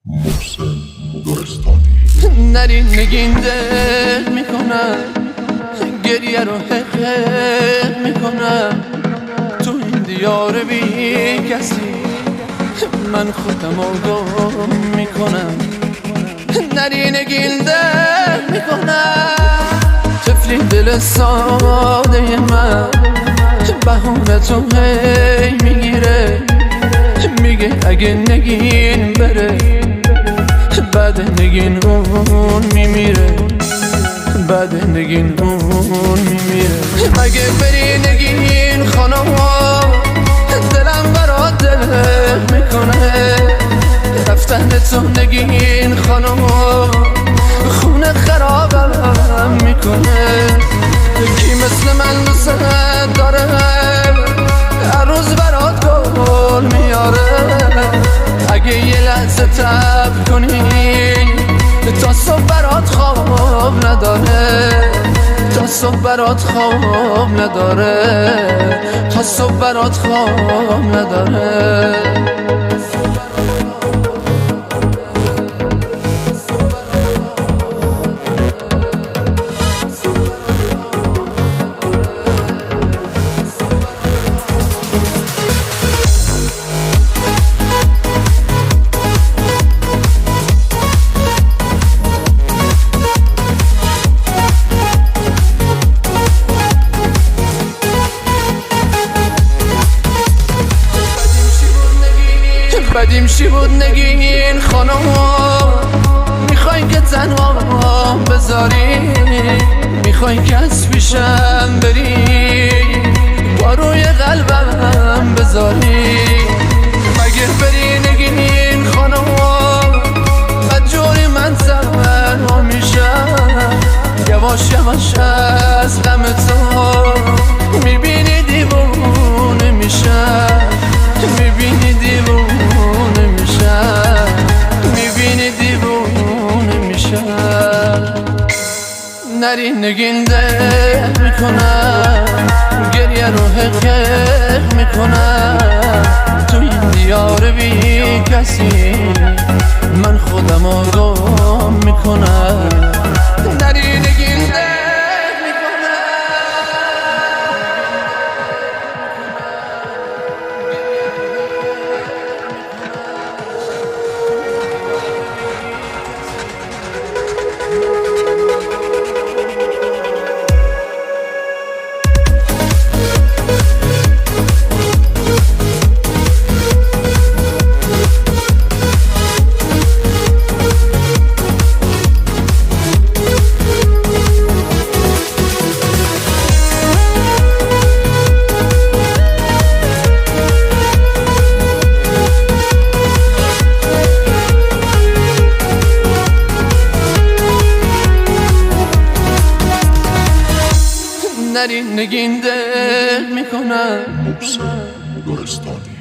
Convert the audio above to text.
محسن گلستانی. نرین نگین دل میکنم، گریه رو حق میکنم. تو این دیار بی کسی من خودم آگاه میکنم. نرین نگین دل میکنم. طفلی دل ساده من بهونه تو هی میگیره، میگه اگه نگین بره بعد نگین اون میمیره، بعد نگین اون میمیره. اگه بری نگین خانم دلم برات دل میکنه. رفتن تو نگین خانم خونه خرابم میکنه. کی مثل من دوست داره هر روز برات گل میاره. اگه یه لحظه تب کنی تا صبح برات خواب نداره، تا صبح برات خواب نداره، تا صبح برات خواب نداره. بدیم چی بود نگین خانم، میخوای که تنها بذاری، میخوای که از پیشم بری با روی قلبم بذاری. مگه بری نگین خانم بدجوری من تنها میشم. یواش یواش از غم تو میبینی دیوونه میشم، میبینی دیوونه میشم، میبینی دیوونه میشم. نرین نگین دل میکنم، گریه رو حق میکنم. تو این دیار بی کسی من خودم آگاه میکنم. نرین نگین دل نرین نگین دل میکنم. محسن گلستانی.